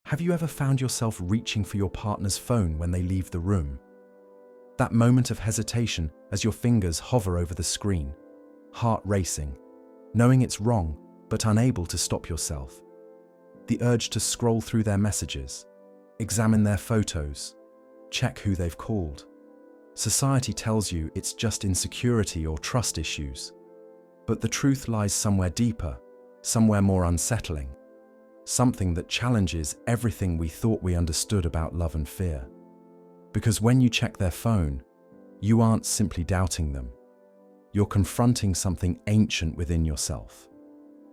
Have you ever found yourself reaching for your partner's phone when they leave the room? That moment of hesitation as your fingers hover over the screen, heart racing, knowing it's wrong but unable to stop yourself. The urge to scroll through their messages, examine their photos, check who they've called. Society tells you it's just insecurity or trust issues, but the truth lies somewhere deeper, somewhere more unsettling, something that challenges everything we thought we understood about love and fear. Because when you check their phone, you aren't simply doubting them. You're confronting something ancient within yourself.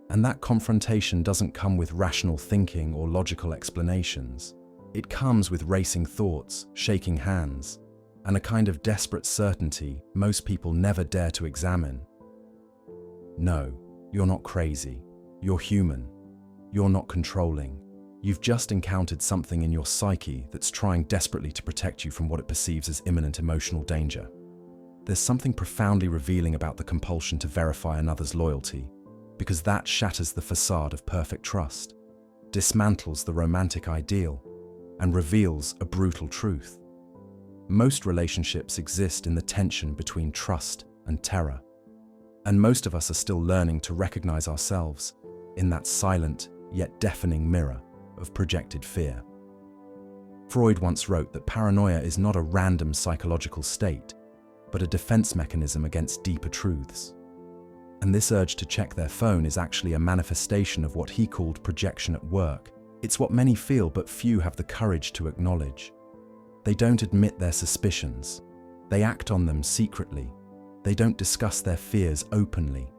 And that confrontation doesn't come with rational thinking or logical explanations. It comes with racing thoughts, shaking hands, and a kind of desperate certainty most people never dare to examine. No, you're not crazy. You're human. You're not controlling. You've just encountered something in your psyche that's trying desperately to protect you from what it perceives as imminent emotional danger. There's something profoundly revealing about the compulsion to verify another's loyalty, because that shatters the facade of perfect trust, dismantles the romantic ideal, and reveals a brutal truth. Most relationships exist in the tension between trust and terror, and most of us are still learning to recognize ourselves in that silent yet deafening mirror of projected fear. Freud once wrote that paranoia is not a random psychological state, but a defense mechanism against deeper truths. And this urge to check their phone is actually a manifestation of what he called projection at work. It's what many feel but few have the courage to acknowledge. They don't admit their suspicions. They act on them secretly. They don't discuss their fears openly.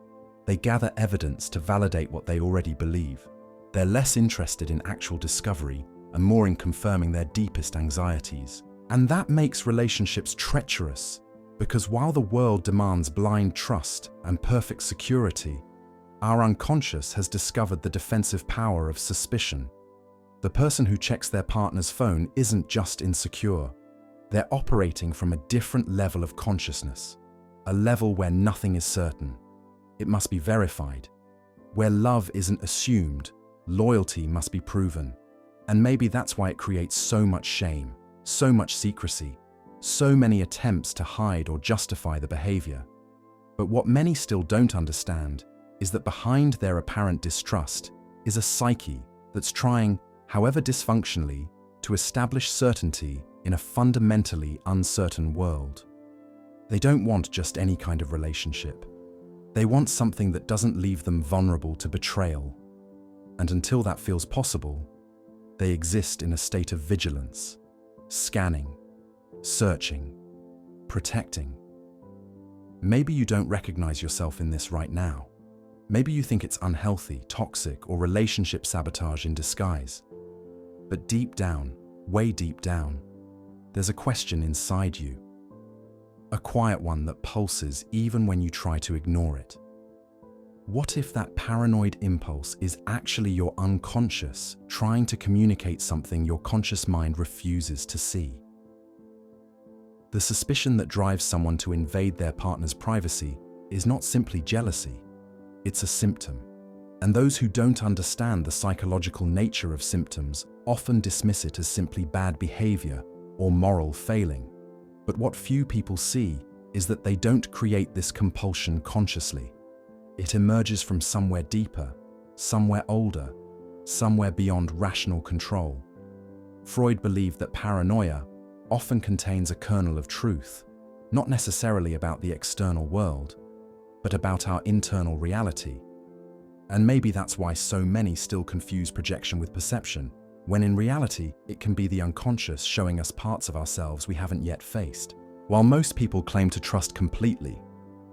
They gather evidence to validate what they already believe. They're less interested in actual discovery and more in confirming their deepest anxieties. And that makes relationships treacherous, because while the world demands blind trust and perfect security, our unconscious has discovered the defensive power of suspicion. The person who checks their partner's phone isn't just insecure. They're operating from a different level of consciousness, a level where nothing is certain. It must be verified. Where love isn't assumed, loyalty must be proven. And maybe that's why it creates so much shame, so much secrecy, so many attempts to hide or justify the behavior. But what many still don't understand is that behind their apparent distrust is a psyche that's trying, however dysfunctionally, to establish certainty in a fundamentally uncertain world. They don't want just any kind of relationship. They want something that doesn't leave them vulnerable to betrayal. And until that feels possible, they exist in a state of vigilance, scanning, searching, protecting. Maybe you don't recognize yourself in this right now. Maybe you think it's unhealthy, toxic, or relationship sabotage in disguise. But deep down, way deep down, there's a question inside you. A quiet one that pulses even when you try to ignore it. What if that paranoid impulse is actually your unconscious trying to communicate something your conscious mind refuses to see? The suspicion that drives someone to invade their partner's privacy is not simply jealousy, it's a symptom. And those who don't understand the psychological nature of symptoms often dismiss it as simply bad behavior or moral failing. But what few people see is that they don't create this compulsion consciously. It emerges from somewhere deeper, somewhere older, somewhere beyond rational control. Freud believed that paranoia often contains a kernel of truth, not necessarily about the external world, but about our internal reality. And maybe that's why so many still confuse projection with perception, when in reality, it can be the unconscious showing us parts of ourselves we haven't yet faced. While most people claim to trust completely,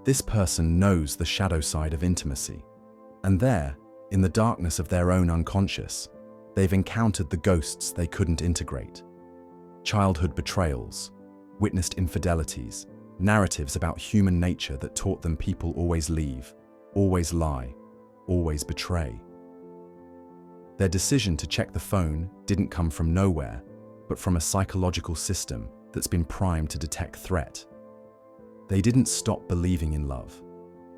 this person knows the shadow side of intimacy. And there, in the darkness of their own unconscious, they've encountered the ghosts they couldn't integrate. Childhood betrayals, witnessed infidelities, narratives about human nature that taught them people always leave, always lie, always betray. Their decision to check the phone didn't come from nowhere, but from a psychological system that's been primed to detect threat. They didn't stop believing in love.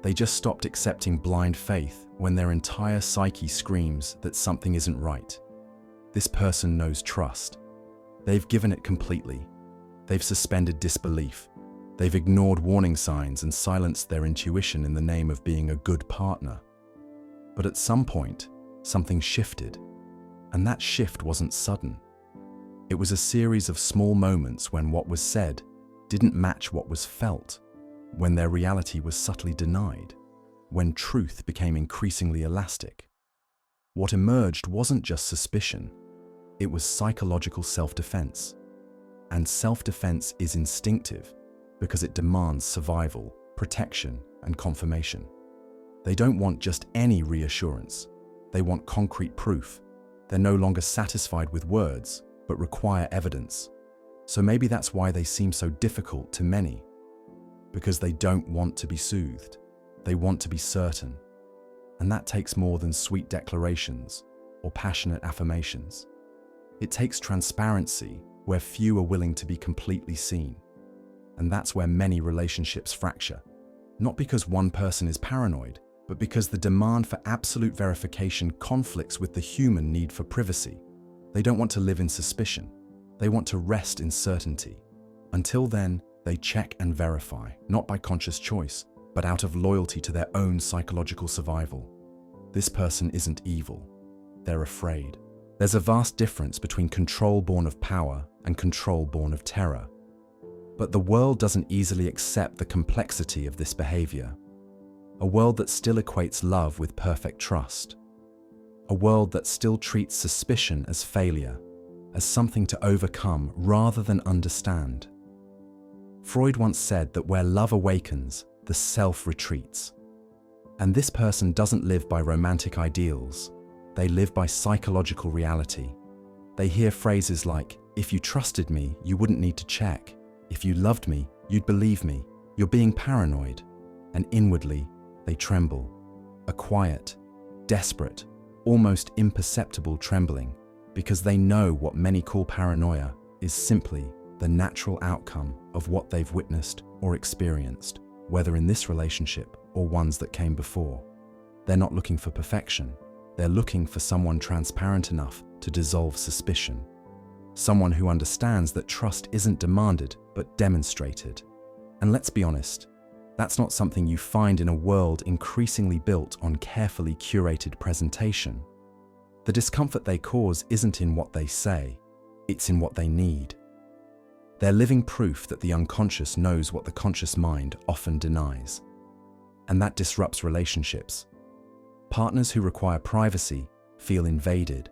They just stopped accepting blind faith when their entire psyche screams that something isn't right. This person knows trust. They've given it completely. They've suspended disbelief. They've ignored warning signs and silenced their intuition in the name of being a good partner. But at some point, something shifted. And that shift wasn't sudden. It was a series of small moments when what was said didn't match what was felt, when their reality was subtly denied, when truth became increasingly elastic. What emerged wasn't just suspicion, it was psychological self-defense. And self-defense is instinctive because it demands survival, protection, and confirmation. They don't want just any reassurance. They want concrete proof. They're no longer satisfied with words, but require evidence. So maybe that's why they seem so difficult to many. Because they don't want to be soothed. They want to be certain. And that takes more than sweet declarations or passionate affirmations. It takes transparency where few are willing to be completely seen. And that's where many relationships fracture. Not because one person is paranoid, but because the demand for absolute verification conflicts with the human need for privacy. They don't want to live in suspicion. They want to rest in certainty. Until then, they check and verify, not by conscious choice, but out of loyalty to their own psychological survival. This person isn't evil. They're afraid. There's a vast difference between control born of power and control born of terror. But the world doesn't easily accept the complexity of this behavior. A world that still equates love with perfect trust. A world that still treats suspicion as failure, as something to overcome rather than understand. Freud once said that where love awakens, the self retreats. And this person doesn't live by romantic ideals. They live by psychological reality. They hear phrases like, "If you trusted me, you wouldn't need to check. If you loved me, you'd believe me. You're being paranoid." And inwardly, they tremble. A quiet, desperate, almost imperceptible trembling, because they know what many call paranoia is simply the natural outcome of what they've witnessed or experienced, whether in this relationship or ones that came before. They're not looking for perfection. They're looking for someone transparent enough to dissolve suspicion. Someone who understands that trust isn't demanded, but demonstrated. And let's be honest, that's not something you find in a world increasingly built on carefully curated presentation. The discomfort they cause isn't in what they say, it's in what they need. They're living proof that the unconscious knows what the conscious mind often denies. And that disrupts relationships. Partners who require privacy feel invaded.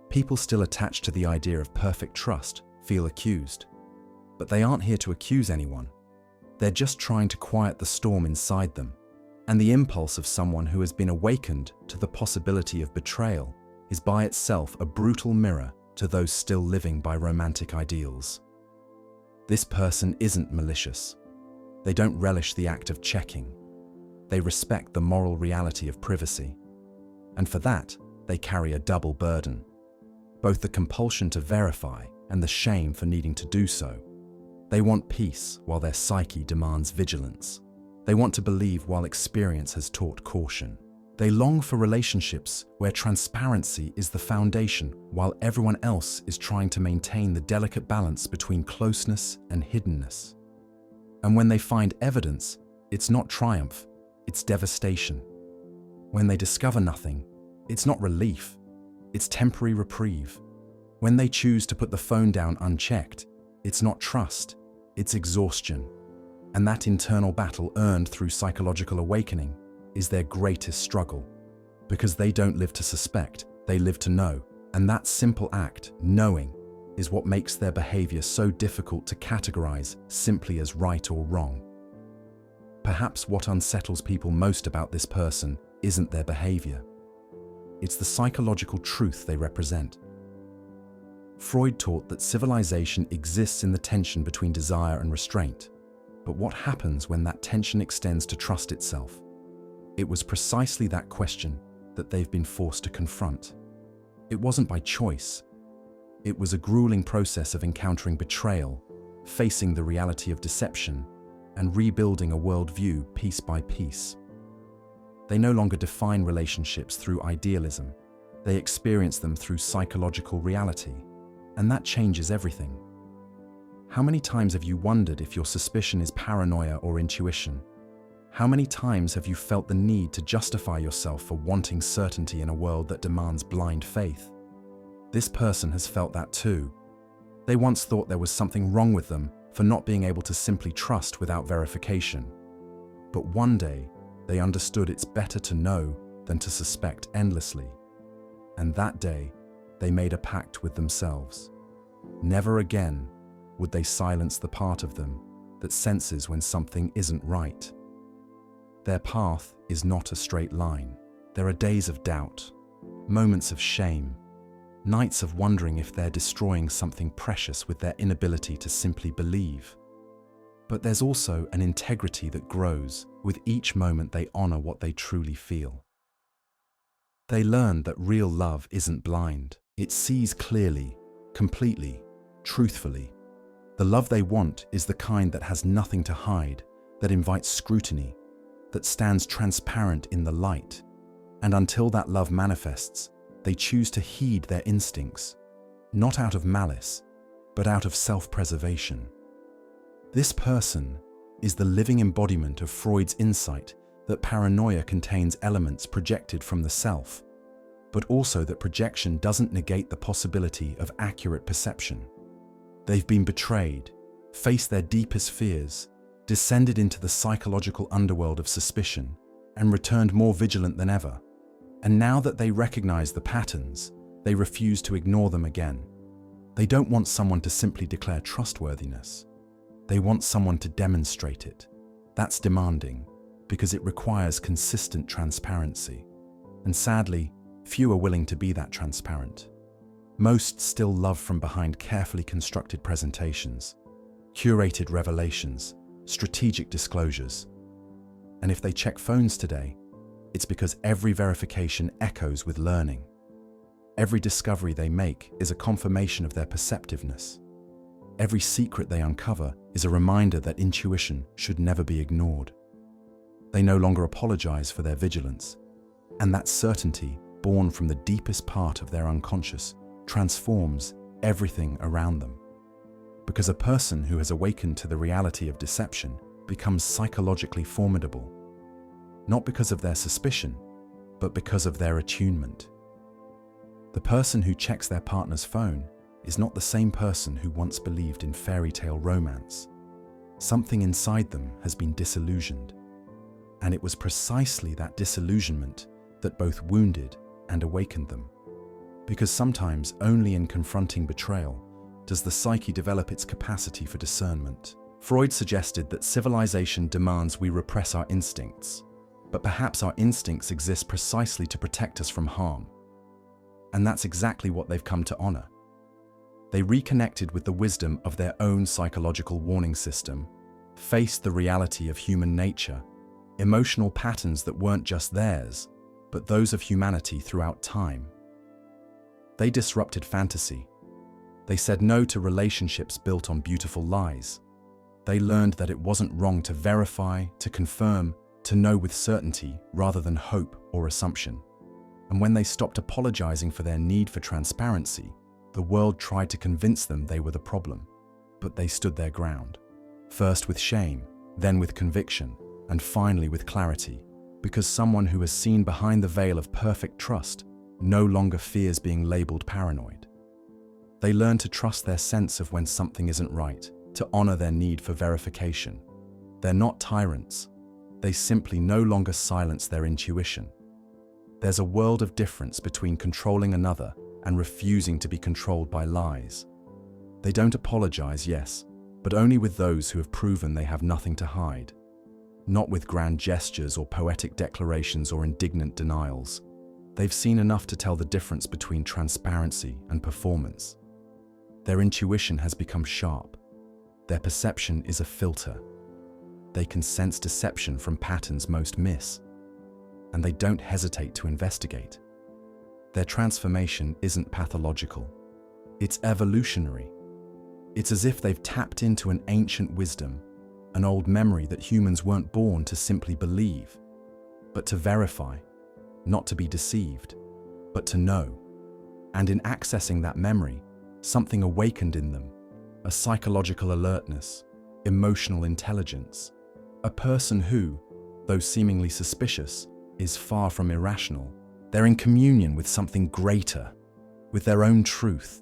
People still attached to the idea of perfect trust feel accused. But they aren't here to accuse anyone. They're just trying to quiet the storm inside them. And the impulse of someone who has been awakened to the possibility of betrayal is by itself a brutal mirror to those still living by romantic ideals. This person isn't malicious. They don't relish the act of checking. They respect the moral reality of privacy. And for that, they carry a double burden. Both the compulsion to verify and the shame for needing to do so. They want peace while their psyche demands vigilance. They want to believe while experience has taught caution. They long for relationships where transparency is the foundation while everyone else is trying to maintain the delicate balance between closeness and hiddenness. And when they find evidence, it's not triumph, it's devastation. When they discover nothing, it's not relief, it's temporary reprieve. When they choose to put the phone down unchecked, it's not trust, it's exhaustion. And that internal battle earned through psychological awakening is their greatest struggle. Because they don't live to suspect, they live to know. And that simple act, knowing, is what makes their behavior so difficult to categorize simply as right or wrong. Perhaps what unsettles people most about this person isn't their behavior. It's the psychological truth they represent. Freud taught that civilization exists in the tension between desire and restraint. But what happens when that tension extends to trust itself? It was precisely that question that they've been forced to confront. It wasn't by choice. It was a grueling process of encountering betrayal, facing the reality of deception, and rebuilding a worldview piece by piece. They no longer define relationships through idealism. They experience them through psychological reality, and that changes everything. How many times have you wondered if your suspicion is paranoia or intuition? How many times have you felt the need to justify yourself for wanting certainty in a world that demands blind faith? This person has felt that too. They once thought there was something wrong with them for not being able to simply trust without verification. But one day, they understood it's better to know than to suspect endlessly. And that day, they made a pact with themselves. Never again would they silence the part of them that senses when something isn't right. Their path is not a straight line. There are days of doubt, moments of shame, nights of wondering if they're destroying something precious with their inability to simply believe. But there's also an integrity that grows with each moment they honor what they truly feel. They learn that real love isn't blind. It sees clearly, completely, truthfully. The love they want is the kind that has nothing to hide, that invites scrutiny, that stands transparent in the light. And until that love manifests, they choose to heed their instincts, not out of malice, but out of self-preservation. This person is the living embodiment of Freud's insight that paranoia contains elements projected from the self, but also that projection doesn't negate the possibility of accurate perception. They've been betrayed, faced their deepest fears, descended into the psychological underworld of suspicion, and returned more vigilant than ever. And now that they recognize the patterns, they refuse to ignore them again. They don't want someone to simply declare trustworthiness. They want someone to demonstrate it. That's demanding, because it requires consistent transparency. And sadly, few are willing to be that transparent. Most still love from behind carefully constructed presentations, curated revelations, strategic disclosures. And if they check phones today, it's because every verification echoes with learning. Every discovery they make is a confirmation of their perceptiveness. Every secret they uncover is a reminder that intuition should never be ignored. They no longer apologize for their vigilance, and that certainty, born from the deepest part of their unconscious, transforms everything around them. Because a person who has awakened to the reality of deception becomes psychologically formidable, not because of their suspicion, but because of their attunement. The person who checks their partner's phone is not the same person who once believed in fairy tale romance. Something inside them has been disillusioned. And it was precisely that disillusionment that both wounded and awakened them. Because sometimes only in confronting betrayal does the psyche develop its capacity for discernment. Freud suggested that civilization demands we repress our instincts, but perhaps our instincts exist precisely to protect us from harm. And that's exactly what they've come to honor. They reconnected with the wisdom of their own psychological warning system, faced the reality of human nature, emotional patterns that weren't just theirs, but those of humanity throughout time. They disrupted fantasy. They said no to relationships built on beautiful lies. They learned that it wasn't wrong to verify, to confirm, to know with certainty rather than hope or assumption. And when they stopped apologizing for their need for transparency, the world tried to convince them they were the problem. But they stood their ground. First with shame, then with conviction, and finally with clarity, because someone who has seen behind the veil of perfect trust no longer fears being labeled paranoid. They learn to trust their sense of when something isn't right, to honor their need for verification. They're not tyrants. They simply no longer silence their intuition. There's a world of difference between controlling another and refusing to be controlled by lies. They don't apologize, yes, but only with those who have proven they have nothing to hide. Not with grand gestures or poetic declarations or indignant denials. They've seen enough to tell the difference between transparency and performance. Their intuition has become sharp. Their perception is a filter. They can sense deception from patterns most miss, and they don't hesitate to investigate. Their transformation isn't pathological. It's evolutionary. It's as if they've tapped into an ancient wisdom, an old memory that humans weren't born to simply believe, but to verify, not to be deceived. but to know. And in accessing that memory, something awakened in them, a psychological alertness, emotional intelligence, a person who, though seemingly suspicious, is far from irrational. They're in communion with something greater, with their own truth.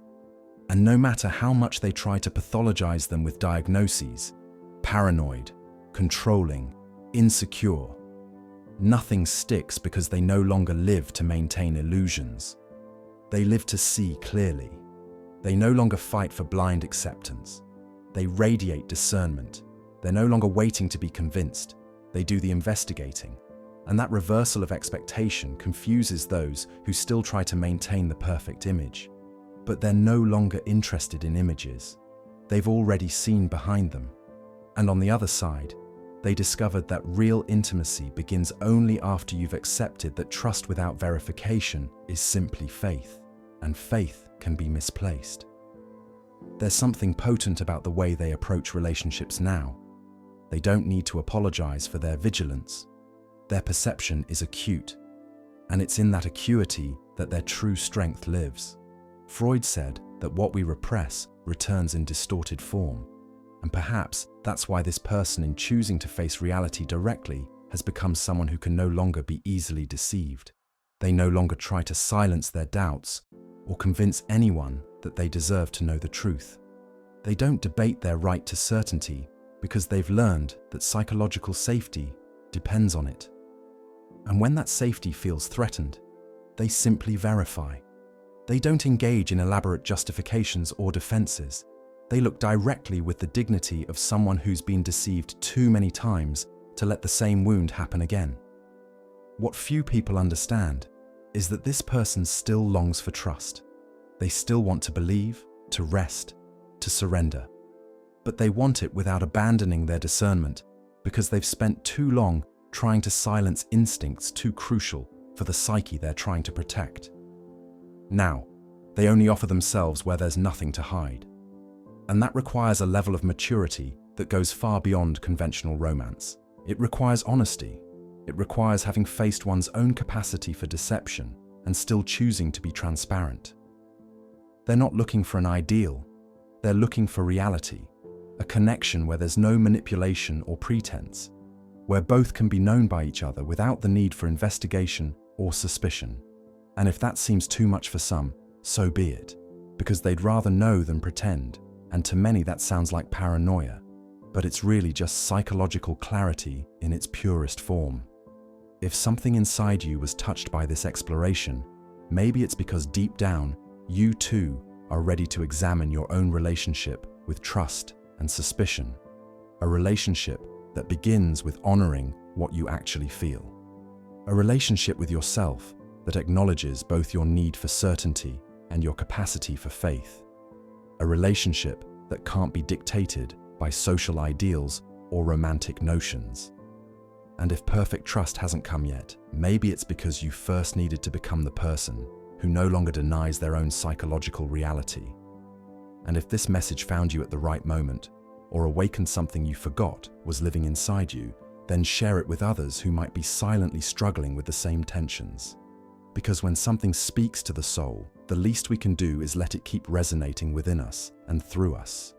And no matter how much they try to pathologize them with diagnoses, paranoid, controlling, insecure, nothing sticks because they no longer live to maintain illusions. They live to see clearly. They no longer fight for blind acceptance. They radiate discernment. They're no longer waiting to be convinced. They do the investigating. And that reversal of expectation confuses those who still try to maintain the perfect image. But they're no longer interested in images. They've already seen behind them. And on the other side, they discovered that real intimacy begins only after you've accepted that trust without verification is simply faith, and faith can be misplaced. There's something potent about the way they approach relationships now. They don't need to apologize for their vigilance. Their perception is acute, and it's in that acuity that their true strength lives. Freud said that what we repress returns in distorted form, and perhaps that's why this person, in choosing to face reality directly, has become someone who can no longer be easily deceived. They no longer try to silence their doubts or convince anyone that they deserve to know the truth. They don't debate their right to certainty because they've learned that psychological safety depends on it. And when that safety feels threatened, they simply verify. They don't engage in elaborate justifications or defenses. They look directly with the dignity of someone who's been deceived too many times to let the same wound happen again. What few people understand is that this person still longs for trust. They still want to believe, to rest, to surrender. But they want it without abandoning their discernment because they've spent too long trying to silence instincts too crucial for the psyche they're trying to protect. Now, they only offer themselves where there's nothing to hide. And that requires a level of maturity that goes far beyond conventional romance. It requires honesty. It requires having faced one's own capacity for deception and still choosing to be transparent. They're not looking for an ideal. They're looking for reality, a connection where there's no manipulation or pretense, where both can be known by each other without the need for investigation or suspicion. And if that seems too much for some, so be it, because they'd rather know than pretend, and to many that sounds like paranoia, but it's really just psychological clarity in its purest form. If something inside you was touched by this exploration, maybe it's because deep down, you too are ready to examine your own relationship with trust and suspicion, a relationship that begins with honoring what you actually feel, a relationship with yourself that acknowledges both your need for certainty and your capacity for faith, a relationship that can't be dictated by social ideals or romantic notions. And if perfect trust hasn't come yet, maybe it's because you first needed to become the person who no longer denies their own psychological reality. And if this message found you at the right moment, or awakened something you forgot was living inside you, then share it with others who might be silently struggling with the same tensions. Because when something speaks to the soul, the least we can do is let it keep resonating within us and through us.